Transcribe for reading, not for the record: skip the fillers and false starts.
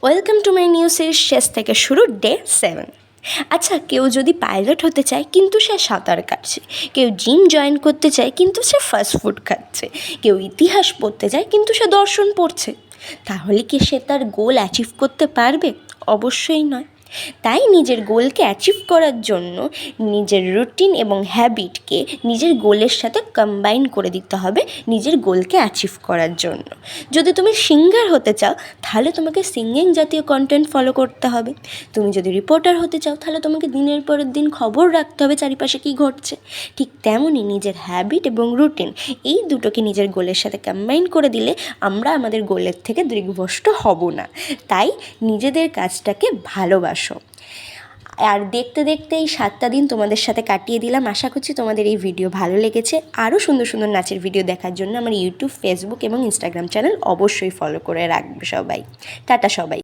Welcome to my new series শেষ থেকে শুরু ডে 7। আচ্ছা, কেউ যদি পাইলট হতে চায় কিন্তু সে সাঁতার কাটছে, কেউ জিম জয়েন করতে চায় কিন্তু সে ফাস্ট ফুড খাচ্ছে, কেউ ইতিহাস পড়তে চায় কিন্তু সে দর্শন পড়ছে, তাহলে কি সে তার গোল অ্যাচিভ করতে পারবে? অবশ্যই নয়। তাই নিজের গোলকে অ্যাচিভ করার জন্য নিজের রুটিন এবং হ্যাবিটকে নিজের গোলের সাথে কম্বাইন করে দিতে হবে নিজের গোলকে অ্যাচিভ করার জন্য। যদি তুমি সিঙ্গার হতে চাও তাহলে তোমাকে সিঙ্গিং জাতীয় কন্টেন্ট ফলো করতে হবে। তুমি যদি রিপোর্টার হতে চাও তাহলে তোমাকে দিনের পর দিন খবর রাখতে হবে চারিপাশে কী ঘটছে। ঠিক তেমনই নিজের হ্যাবিট এবং রুটিন এই দুটোকে নিজের গোলের সাথে কম্বাইন করে দিলে আমরা আমাদের গোলের থেকে দৃঢ়ভ্রষ্ট হব না। তাই নিজেদের কাজটাকে ভালোবাসো। আর দেখতে দেখতে এই 7টা দিন তোমাদের সাথে কাটিয়ে দিলাম। আশা করছি তোমাদের এই ভিডিও ভালো লেগেছে। আরও সুন্দর সুন্দর নাচের ভিডিও দেখার জন্য আমার ইউটিউব, ফেসবুক এবং ইনস্টাগ্রাম চ্যানেল অবশ্যই ফলো করে রাখবে সবাই। টাটা সবাই।